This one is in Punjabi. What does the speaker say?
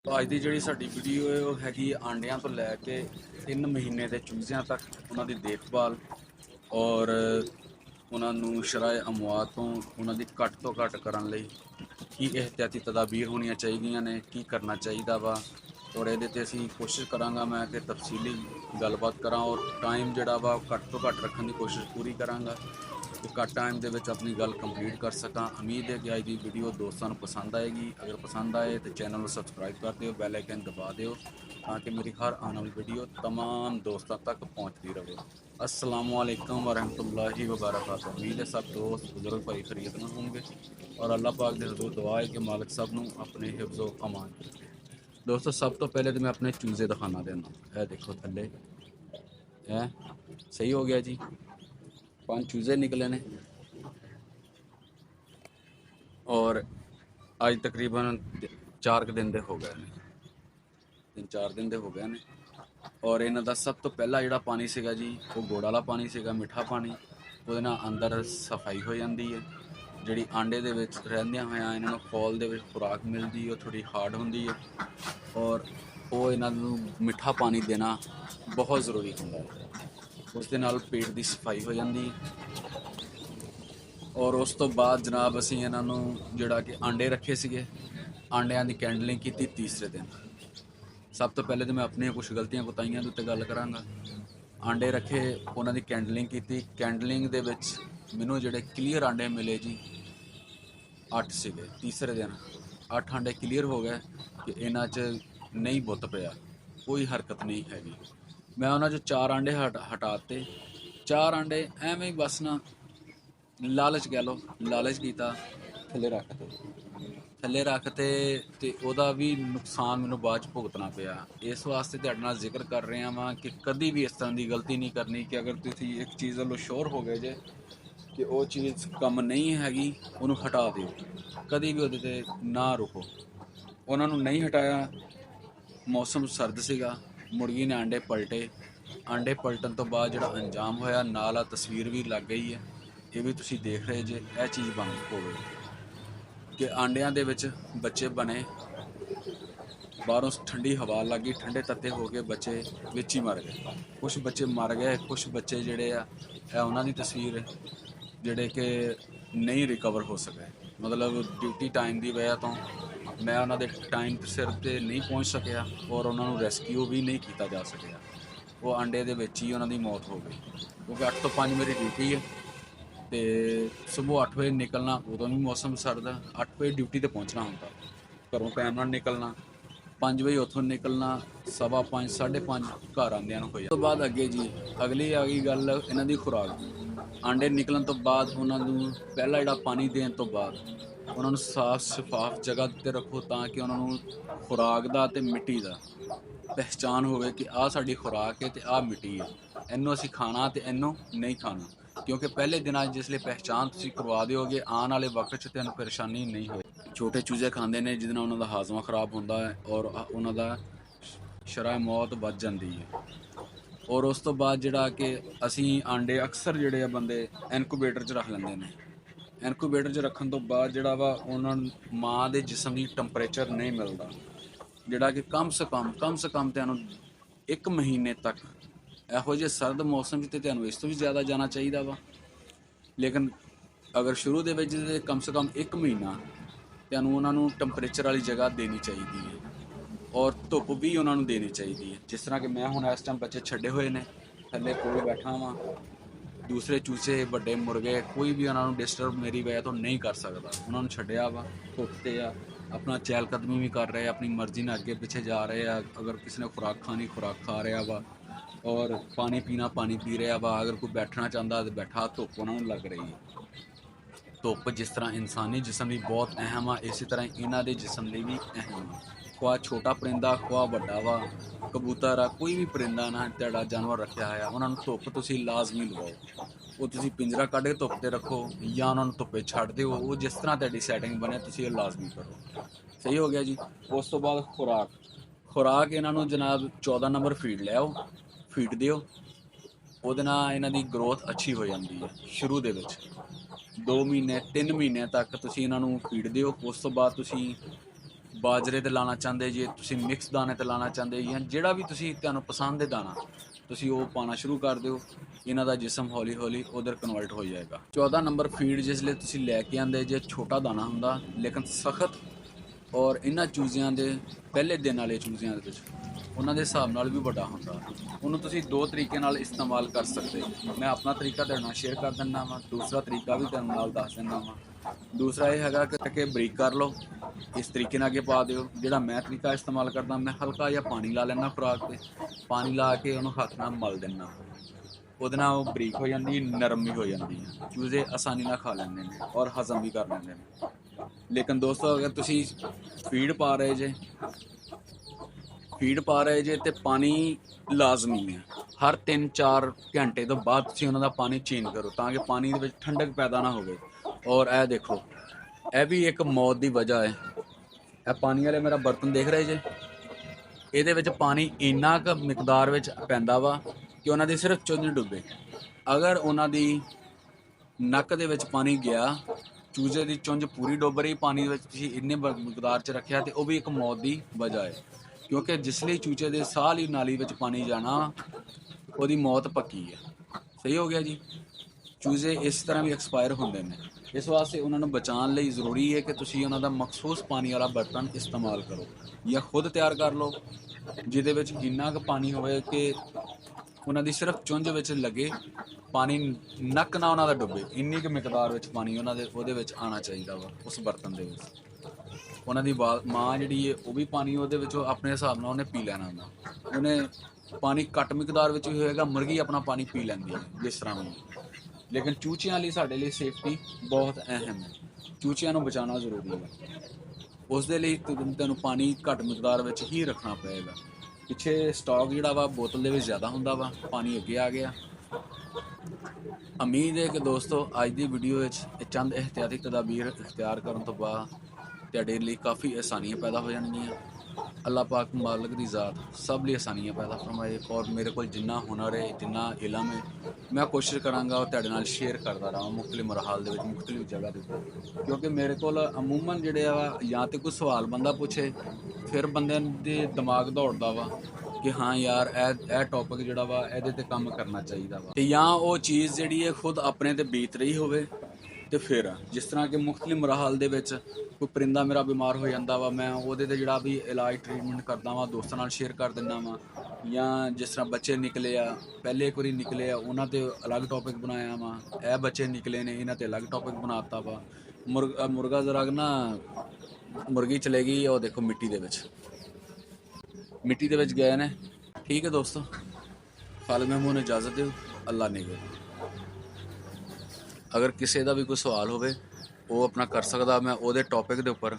ਅੱਜ ਦੀ ਜਿਹੜੀ ਸਾਡੀ ਵੀਡੀਓ ਹੈ ਉਹ ਹੈਗੀ ਆਂਡਿਆਂ ਤੋਂ ਲੈ ਕੇ 3 ਮਹੀਨੇ ਦੇ ਚੂਜ਼ਿਆਂ ਤੱਕ ਉਹਨਾਂ ਦੀ ਦੇਖਭਾਲ ਔਰ ਉਹਨਾਂ ਨੂੰ ਸ਼ਰਾਏ ਅਮਵਾਤ ਤੋਂ ਉਹਨਾਂ ਦੀ ਘੱਟ ਤੋਂ ਘੱਟ ਕਰਨ ਲਈ ਕੀ ਇਹਤਿਆਤੀ ਤਦਾਬੀਰ ਹੋਣੀਆਂ ਚਾਹੀਦੀਆਂ ਨੇ, ਕੀ ਕਰਨਾ ਚਾਹੀਦਾ ਵਾ। ਔਰ ਇਹਦੇ 'ਤੇ ਅਸੀਂ ਕੋਸ਼ਿਸ਼ ਕਰਾਂਗਾ ਮੈਂ ਕਿ ਤਫਸੀਲੀ ਗੱਲਬਾਤ ਕਰਾਂ ਔਰ ਟਾਈਮ ਜਿਹੜਾ ਵਾ ਉਹ ਘੱਟ ਤੋਂ ਘੱਟ ਰੱਖਣ ਦੀ ਕੋਸ਼ਿਸ਼ ਪੂਰੀ ਕਰਾਂਗਾ ਕਿ ਘੱਟ ਟਾਈਮ ਦੇ ਵਿੱਚ ਆਪਣੀ ਗੱਲ ਕੰਪਲੀਟ ਕਰ ਸਕਾਂ। ਉਮੀਦ ਹੈ ਕਿ ਅੱਜ ਦੀ ਵੀਡੀਓ ਦੋਸਤਾਂ ਨੂੰ ਪਸੰਦ ਆਏਗੀ। ਅਗਰ ਪਸੰਦ ਆਏ ਤਾਂ ਚੈਨਲ ਨੂੰ ਸਬਸਕ੍ਰਾਈਬ ਕਰ ਦਿਓ, ਬੈਲ ਆਈਕਨ ਦਬਾ ਦਿਓ ਤਾਂ ਕਿ ਮੇਰੀ ਹਰ ਆਉਣ ਵਾਲੀ ਵੀਡੀਓ तमाम ਦੋਸਤਾਂ ਤੱਕ ਪਹੁੰਚਦੀ ਰਹੇ। अस्सलामु अलैकुम वरहमतुल्लाहि वबरकातुहू। उम्मीद है सब दोस्त बुजुर्ग भाई खैरियतमंद होंगे और अल्लाह पाक दे हज़ूर दुआ है कि मालिक सब नूं अपने हिफ्ज़ो अमान रखे। दोस्तों सब तो पहले तो मैं अपने चूज़े दिखाना देना। है देखो थल्ले है सही हो गया जी, 5 चूज़े निकले ने और अज तकरीबन 4 दिन दे हो गए ने, 3-4 दिन दे हो गए ने। और इन्हां दा सब तो पहला जिहड़ा पानी सीगा जी वो गुड़ वाला पानी सीगा, मिठा पानी। ਉਹਦੇ ਨਾਲ अंदर सफाई हो जाती है। ਜਿਹੜੀ ਆਂਡੇ ਦੇ ਵਿੱਚ ਰਹਿੰਦਿਆਂ ਹੋਇਆਂ ਇਹਨਾਂ ਨੂੰ ਫੌਲ ਦੇ ਵਿੱਚ ਖੁਰਾਕ ਮਿਲਦੀ ਉਹ ਥੋੜੀ ਹਾਰਡ ਹੁੰਦੀ ਹੈ ਔਰ ਉਹ ਇਹਨਾਂ ਨੂੰ ਮਿੱਠਾ ਪਾਣੀ ਦੇਣਾ ਬਹੁਤ ਜ਼ਰੂਰੀ ਹੁੰਦਾ ਹੈ। ਉਸ ਦੇ ਨਾਲ ਪੇਟ ਦੀ ਸਫਾਈ ਹੋ ਜਾਂਦੀ ਹੈ। ਔਰ ਉਸ ਤੋਂ ਬਾਅਦ ਜਨਾਬ ਅਸੀਂ ਇਹਨਾਂ ਨੂੰ ਜਿਹੜਾ ਕਿ ਆਂਡੇ ਰੱਖੇ ਸੀਗੇ, ਆਂਡਿਆਂ ਦੀ ਕੈਂਡਲਿੰਗ ਕੀਤੀ ਤੀਸਰੇ ਦਿਨ। सब तो पहले तो मैं अपनी कुछ गलतियां कोताहियां दे उत्ते गल करांगा। आंडे रखे, उन्हां दी कैंडलिंग की। कैंडलिंग दे विच मैनूं जिहड़े क्लीयर आंडे मिले जी 8 सीगे। तीसरे दिन 8 आंडे क्लीयर हो गए कि इन्हां च नहीं बुत पिया, कोई हरकत नहीं हैगी। मैं उन्हां चों 4 आंडे हटाते। 4 आंडे एवें ही बस ना लालच कह लो, लालच कीता थल्ले रखते। थल्ले रखते तो ਉਹਦਾ भी नुकसान मैनूं बाद भुगतना पिया। इस वास्ते तुहाडे नाल जिक्र कर रहा वां कि कभी भी इस तरह की गलती नहीं करनी कि अगर तुसीं एक चीज़ वालों श्योर हो गए जे कि वो चीज़ कम नहीं हैगी उन्होंने हटा दिओ, कभी भी उहदे ते ना रुको। उन्होंने नहीं हटाया, मौसम सर्द सीगा, मुर्गी ने आंडे पलटे। आंडे पलटन तो बाद जिहड़ा अंजाम होया नाल आ तस्वीर भी लग गई है, ये भी तुसीं देख रहे जे। यह चीज़ बन होवे कि आंडियां दे विच बच्चे बने, बाहरों ठंडी हवा लग गई, ठंडे तत्ते हो गए, बच्चे विच ही मर गए। कुछ बच्चे मर गए, कुछ बच्चे जिहड़े आ उन्हां दी तस्वीर है जिहड़े कि नहीं रिकवर हो सके। मतलब ड्यूटी टाइम की वजह तो मैं उन्हां दे टाइम सिर ते नहीं पहुँच सकिया और उन्हां नूं रेस्क्यू भी नहीं किया जा सकिया। वो आंडे दे विच ही उन्हां दी मौत हो गई क्योंकि 8 तो 5 मेरी ड्यूटी है तो सुबह 8 बजे निकलना, उदों भी मौसम सर्द, 8 बजे ड्यूटी पर पहुँचना होंदा, घरों टाइम नाल निकलना, 5 बजे उत्थों निकलना, 5:15 5:30 घर आंदियां हो जाए। तो बाद अगे जी अगली आ गई गल इन्हां दी खुराक। आंडे निकलन तो बाद उन्होंने पहला जिहड़ा पानी देने तो बाद उन्होंने साफ शफाफ जगह ते रखो ताकि उन्होंने खुराक दा ते मिट्टी दा पहचान होवे कि आ साडी खुराक है तो आ मिट्टी है, इन्नों असीं खाना तो इन्नों नहीं खाना। क्योंकि पहले दिन जिसले पहचान तुसीं करवा दोगे आने वाले वक्त च तुहानूं परेशानी नहीं होए। छोटे चूजे खांदे ने जिहदे नाल उन्हां दा हाजमा खराब होंदा है और उन्हां दा शराय मौत बच जाती है। और उस तो बाद जिहड़ा कि असीं आंडे अक्सर जिहड़े बंदे इनकूबेटर च रख लैंदे ने। इनकूबेटर च रखण तो बाद जिहड़ा वा उन्हां नूं मां दे जिस्म दी टंपरेचर नहीं मिलदा जिहड़ा कि कम से कम तुहानूं 1 महीने तक ਇਹੋ ਜਿਹੇ ਸਰਦ मौसम ਤੇ ਤੁਹਾਨੂੰ ਇਸ ਤੋਂ ਵੀ ਜ਼ਿਆਦਾ ਜਾਣਾ ਚਾਹੀਦਾ ਵਾ। ਲੇਕਿਨ अगर शुरू ਦੇ ਵਿੱਚ ਤੇ ਕਮ ਸੇ ਕਮ 1 ਮਹੀਨਾ ਤੁਹਾਨੂੰ ਉਹਨਾਂ ਨੂੰ ਟੈਂਪਰੇਚਰ ਵਾਲੀ ਜਗ੍ਹਾ ਦੇਣੀ ਚਾਹੀਦੀ ਹੈ ਔਰ ਧੁੱਪ ਵੀ ਉਹਨਾਂ ਨੂੰ ਦੇਣੀ ਚਾਹੀਦੀ ਹੈ। ਜਿਸ ਤਰ੍ਹਾਂ ਕਿ ਮੈਂ ਹੁਣ ਇਸ ਟਾਈਮ ਬੱਚੇ ਛੱਡੇ ਹੋਏ ਨੇ, ਥੱਲੇ ਕੋਲ ਬੈਠਾ ਵਾਂ, ਦੂਸਰੇ ਚੂਚੇ ਵੱਡੇ ਮੁਰਗੇ ਕੋਈ ਵੀ ਉਹਨਾਂ ਨੂੰ ਡਿਸਟਰਬ ਮੇਰੀ ਵਜ੍ਹਾ ਤੋਂ ਨਹੀਂ ਕਰ ਸਕਦਾ। ਉਹਨਾਂ ਨੂੰ ਛੱਡਿਆ ਵਾ, ਧੁੱਪ ਤੇ ਆ, अपना चहलकदमी भी कर रहे हैं, अपनी मर्जी ने अगे पिछे जा रहे हैं। अगर किसी ने खुराक खानी खुराक खा रहा वा और पानी पीना पानी पी रहा वा। अगर कोई बैठना चाहता तो बैठा, धुप उन्होंने लग रही है। धुप जिस तरह इंसानी जिसम भी बहुत अहम आ, इसी तरह इन्हों के जिसम लिए भी अहम आ। खुआ छोटा परिंदा खुआ वड्डा वा, कबूतर आ, कोई भी परिंदा ना तुहाडा जानवर रखा है उन्होंने धुप तुसीं लाजमी लवाओ। वो तुसीं पिंजरा कढ के धुप ते रखो या उन्होंने धुप्पे छड्ड दिओ। वो जिस तरह तुहाडी सैटिंग बने तुसीं ये लाजमी करो। सही हो गया जी। उस तो बाद खुराक इन्हां नूं जनाब 14 नंबर फीड ले आओ, फीड दिओ। ਉਹਦੇ ਨਾਲ ਇਹਨਾਂ ਦੀ ਗਰੋਥ ਅੱਛੀ ਹੋ ਜਾਂਦੀ ਹੈ। ਸ਼ੁਰੂ ਦੇ ਵਿੱਚ 2 ਮਹੀਨੇ 3 ਮਹੀਨੇ ਤੱਕ ਤੁਸੀਂ ਇਹਨਾਂ ਨੂੰ ਫੀਡ ਦਿਓ। ਉਸ ਤੋਂ ਬਾਅਦ ਤੁਸੀਂ ਬਾਜਰੇ ਤੇ ਲਾਣਾ ਚਾਹੁੰਦੇ ਜੇ, ਤੁਸੀਂ ਮਿਕਸ ਦਾਣੇ ਤੇ ਲਾਣਾ ਚਾਹੁੰਦੇ ਜਾਂ ਜਿਹੜਾ ਵੀ ਤੁਸੀਂ ਤੁਹਾਨੂੰ ਪਸੰਦ ਦੇ ਦਾਣਾ ਤੁਸੀਂ ਉਹ ਪਾਣਾ ਸ਼ੁਰੂ ਕਰ ਦਿਓ। ਇਹਨਾਂ ਦਾ ਜਿਸਮ ਹੌਲੀ ਹੌਲੀ ਉਧਰ ਕਨਵਰਟ ਹੋ ਜਾਏਗਾ। 14 ਨੰਬਰ ਫੀਡ ਜਿਸ ਲਈ ਤੁਸੀਂ ਲੈ ਕੇ ਆਂਦੇ ਜੇ, ਛੋਟਾ ਦਾਣਾ ਹੁੰਦਾ ਲੇਕਿਨ ਸਖਤ, ਔਰ ਇਹਨਾਂ ਚੂਜ਼ਿਆਂ ਦੇ ਪਹਿਲੇ ਦਿਨ ਵਾਲੇ ਚੂਜ਼ਿਆਂ ਦੇ ਵਿੱਚ ਉਹਨਾਂ ਦੇ ਹਿਸਾਬ ਨਾਲ ਵੀ ਵੱਡਾ ਹੁੰਦਾ। ਉਹਨੂੰ ਤੁਸੀਂ ਦੋ ਤਰੀਕੇ ਨਾਲ ਇਸਤੇਮਾਲ ਕਰ ਸਕਦੇ। ਮੈਂ ਆਪਣਾ ਤਰੀਕਾ ਤੁਹਾਡੇ ਨਾਲ ਸ਼ੇਅਰ ਕਰ ਦਿੰਦਾ ਵਾਂ, ਦੂਸਰਾ ਤਰੀਕਾ ਵੀ ਤੁਹਾਨੂੰ ਨਾਲ ਦੱਸ ਦਿੰਦਾ ਵਾਂ। ਦੂਸਰਾ ਇਹ ਹੈਗਾ ਕਿ ਬਰੀਕ ਕਰ ਲਓ, ਇਸ ਤਰੀਕੇ ਨਾਲ ਅੱਗੇ ਪਾ ਦਿਓ। ਜਿਹੜਾ ਮੈਂ ਤਰੀਕਾ ਇਸਤੇਮਾਲ ਕਰਦਾ, ਮੈਂ ਹਲਕਾ ਜਿਹਾ ਪਾਣੀ ਲਾ ਲੈਣਾ ਖੁਰਾਕ 'ਤੇ, ਪਾਣੀ ਲਾ ਕੇ ਉਹਨੂੰ ਹੱਥ ਨਾਲ ਮਲ ਦਿੰਦਾ। ਉਹਦੇ ਨਾਲ ਉਹ ਬਰੀਕ ਹੋ ਜਾਂਦੀ, ਨਰਮ ਵੀ ਹੋ ਜਾਂਦੀ ਹੈ, ਚੂਜ਼ੇ ਆਸਾਨੀ ਨਾਲ ਖਾ ਲੈਂਦੇ ਨੇ ਔਰ ਹਜ਼ਮ ਵੀ ਕਰ ਲੈਂਦੇ ਨੇ। ਲੇਕਿਨ ਦੋਸਤੋ ਅਗਰ ਤੁਸੀਂ ਫੀਡ ਪਾ ਰਹੇ ਜੇ ਤੇ ਪਾਣੀ ਲਾਜ਼ਮੀ ਹੈ। ਹਰ 3-4 ਘੰਟੇ ਤੋਂ ਬਾਅਦ ਤੁਸੀਂ ਉਹਨਾਂ ਦਾ ਪਾਣੀ ਚੇਂਜ ਕਰੋ ਤਾਂ ਕਿ ਪਾਣੀ ਦੇ ਵਿੱਚ ਠੰਡਕ ਪੈਦਾ ਨਾ ਹੋਵੇ। ਔਰ ਇਹ ਦੇਖੋ, ਇਹ ਵੀ ਇੱਕ ਮੌਤ ਦੀ ਵਜ੍ਹਾ ਹੈ। ਇਹ ਪਾਣੀ ਵਾਲੇ ਮੇਰਾ ਬਰਤਨ ਦੇਖ ਰਹੇ ਜੇ, ਇਹਦੇ ਵਿੱਚ ਪਾਣੀ ਇੰਨਾ ਕੁ ਮਿਕਦਾਰ ਵਿੱਚ ਪੈਂਦਾ ਵਾ ਕਿ ਉਹਨਾਂ ਦੀ ਸਿਰਫ ਚੁੰਝ ਡੁੱਬੇ। ਅਗਰ ਉਹਨਾਂ ਦੀ ਨੱਕ ਦੇ ਵਿੱਚ ਪਾਣੀ ਗਿਆ, ਚੂਜ਼ੇ ਦੀ ਚੁੰਝ ਪੂਰੀ ਡੁੱਬ ਰਹੀ ਪਾਣੀ ਦੇ ਵਿੱਚ, ਤੁਸੀਂ ਇੰਨੇ ਮਿਕਦਾਰ 'ਚ ਰੱਖਿਆ, ਤੇ ਉਹ ਵੀ ਇੱਕ ਮੌਤ ਦੀ ਵਜ੍ਹਾ ਹੈ। ਕਿਉਂਕਿ ਜਿਸ ਲਈ ਚੂਚੇ ਦੇ ਸਾਹ ਲਈ ਨਾਲੀ ਵਿੱਚ ਪਾਣੀ ਜਾਣਾ, ਉਹਦੀ ਮੌਤ ਪੱਕੀ ਹੈ। ਸਹੀ ਹੋ ਗਿਆ ਜੀ। ਚੂਜ਼ੇ ਇਸ ਤਰ੍ਹਾਂ ਵੀ ਐਕਸਪਾਇਰ ਹੁੰਦੇ ਨੇ। ਇਸ ਵਾਸਤੇ ਉਹਨਾਂ ਨੂੰ ਬਚਾਉਣ ਲਈ ਜ਼ਰੂਰੀ ਹੈ ਕਿ ਤੁਸੀਂ ਉਹਨਾਂ ਦਾ ਮਖਸੂਸ ਪਾਣੀ ਵਾਲਾ ਬਰਤਨ ਇਸਤੇਮਾਲ ਕਰੋ ਜਾਂ ਖੁਦ ਤਿਆਰ ਕਰ ਲਓ, ਜਿਹਦੇ ਵਿੱਚ ਇੰਨਾ ਕੁ ਪਾਣੀ ਹੋਵੇ ਕਿ ਉਹਨਾਂ ਦੀ ਸਿਰਫ ਚੁੰਝ ਵਿੱਚ ਲੱਗੇ, ਪਾਣੀ ਨੱਕ ਨਾ ਉਹਨਾਂ ਦਾ ਡੁੱਬੇ। ਇੰਨੀ ਕੁ ਮਿਕਦਾਰ ਵਿੱਚ ਪਾਣੀ ਉਹਦੇ ਵਿੱਚ ਆਉਣਾ ਚਾਹੀਦਾ ਵਾ, ਉਸ ਬਰਤਨ ਦੇ ਵਿੱਚ। ਉਹਨਾਂ ਦੀ ਮਾਂ ਜਿਹੜੀ ਹੈ ਉਹ ਵੀ ਪਾਣੀ ਉਹਦੇ ਵਿੱਚੋਂ ਆਪਣੇ ਹਿਸਾਬ ਨਾਲ ਉਹਨੇ ਪੀ ਲੈਣਾ ਹੁੰਦਾ। ਉਹਨੇ ਪਾਣੀ ਘੱਟ ਮਿਕਦਾਰ ਵਿੱਚ ਵੀ ਹੋਏਗਾ, ਮੁਰਗੀ ਆਪਣਾ ਪਾਣੀ ਪੀ ਲੈਂਦੀ ਹੈ ਜਿਸ ਤਰ੍ਹਾਂ ਵੀ। ਲੇਕਿਨ ਚੂਚਿਆਂ ਲਈ ਸਾਡੇ ਲਈ ਸੇਫਟੀ ਬਹੁਤ ਅਹਿਮ ਹੈ। ਚੂਚਿਆਂ ਨੂੰ ਬਚਾਉਣਾ ਜ਼ਰੂਰੀ ਹੈ। ਉਸ ਦੇ ਲਈ ਤੁਹਾਨੂੰ ਪਾਣੀ ਘੱਟ ਮਿਕਦਾਰ ਵਿੱਚ ਹੀ ਰੱਖਣਾ ਪਏਗਾ। ਪਿੱਛੇ ਸਟਾਕ ਜਿਹੜਾ ਵਾ ਬੋਤਲ ਦੇ ਵਿੱਚ ਜ਼ਿਆਦਾ ਹੁੰਦਾ ਵਾ, ਪਾਣੀ ਅੱਗੇ ਆ ਗਿਆ। ਉਮੀਦ ਹੈ ਕਿ ਦੋਸਤੋ ਅੱਜ ਦੀ ਵੀਡੀਓ ਵਿੱਚ ਇਹ ਚੰਦ ਇਹਤਿਆਤੀ ਤਦਾਬੀਰ ਇਖਤਿਆਰ ਕਰਨ ਤੋਂ ਬਾਅਦ ਤੁਹਾਡੇ ਲਈ ਕਾਫੀ ਆਸਾਨੀਆਂ ਪੈਦਾ ਹੋ ਜਾਣਗੀਆਂ। ਅੱਲਾਹ ਪਾਕ ਮਾਲਕ ਦੀ ਜ਼ਾਤ ਸਭ ਲਈ ਆਸਾਨੀਆਂ ਪੈਦਾ ਫਰਮਾਏ। ਔਰ ਮੇਰੇ ਕੋਲ ਜਿੰਨਾ ਹੁਨਰ ਹੈ, ਜਿੰਨਾ ਇਲਮ ਹੈ, ਮੈਂ ਕੋਸ਼ਿਸ਼ ਕਰਾਂਗਾ ਉਹ ਤੁਹਾਡੇ ਨਾਲ ਸ਼ੇਅਰ ਕਰਦਾ ਰਹਾਂ ਮੁਖਤਲਿਫ ਮਰਹਾਲ ਦੇ ਵਿੱਚ, ਮੁਖਤਲਿਫ ਜਗ੍ਹਾ ਦੇ ਉੱਤੇ। ਕਿਉਂਕਿ ਮੇਰੇ ਕੋਲ ਅਮੂਮਨ ਜਿਹੜੇ ਆ, ਜਾਂ ਤੇ ਕੋਈ ਸਵਾਲ ਬੰਦਾ ਪੁੱਛੇ, ਫਿਰ ਬੰਦੇ ਦੇ ਦਿਮਾਗ ਦੌੜਦਾ ਵਾ ਕਿ ਹਾਂ ਯਾਰ ਇਹ ਟੌਪਿਕ ਜਿਹੜਾ ਵਾ ਇਹਦੇ ਤੇ ਕੰਮ ਕਰਨਾ ਚਾਹੀਦਾ ਵਾ, ਤੇ ਜਾਂ ਉਹ ਚੀਜ਼ ਜਿਹੜੀ ਹੈ ਖੁਦ ਆਪਣੇ ਤੇ ਬੀਤ ਰਹੀ ਹੋਵੇ। ਤੇ ਫਿਰ ਜਿਸ ਤਰ੍ਹਾਂ ਕਿ ਮੁਖਤਲਿਫ ਮਰਾਹਲ ਦੇ ਵਿੱਚ ਕੋਈ ਪਰਿੰਦਾ ਮੇਰਾ ਬਿਮਾਰ ਹੋ ਜਾਂਦਾ ਵਾ, ਮੈਂ ਉਹਦੇ ਤੇ ਜਿਹੜਾ ਵੀ ਇਲਾਜ ਟ੍ਰੀਟਮੈਂਟ ਕਰਦਾ ਵਾਂ, ਦੋਸਤਾਂ ਨਾਲ ਸ਼ੇਅਰ ਕਰ ਦਿੰਦਾ ਵਾਂ। ਜਾਂ ਜਿਸ ਤਰ੍ਹਾਂ ਬੱਚੇ ਨਿਕਲੇ ਆ, ਪਹਿਲੇ ਇੱਕ ਵਾਰੀ ਨਿਕਲੇ ਆ, ਉਹਨਾਂ ਤੇ ਅਲੱਗ ਟੌਪਿਕ ਬਣਾਇਆ ਵਾ। ਇਹ ਬੱਚੇ ਨਿਕਲੇ ਨੇ, ਇਹਨਾਂ ਤੇ ਅਲੱਗ ਟੌਪਿਕ ਬਣਾਤਾ ਵਾ। ਮੁਰਗਾ ਜ਼ਰਾ ਨਾ, ਮੁਰਗੀ ਚਲੇ ਗਈ ਉਹ ਦੇਖੋ ਮਿੱਟੀ ਦੇ ਵਿੱਚ ਗਏ ਨੇ। ਠੀਕ ਹੈ ਦੋਸਤੋ, ਖਾਲਿਦ ਮਹਿਮੂਦ ਨੂੰ ਇਜਾਜ਼ਤ ਦਿਓ। ਅੱਲਾ ਨਿਗਹਿਬਾਨ। ਅਗਰ ਕਿਸੇ ਦਾ ਵੀ ਕੋਈ ਸਵਾਲ ਹੋਵੇ ਉਹ ਆਪਣਾ ਕਰ ਸਕਦਾ, ਮੈਂ ਉਹਦੇ ਟੌਪਿਕ ਦੇ ਉੱਪਰ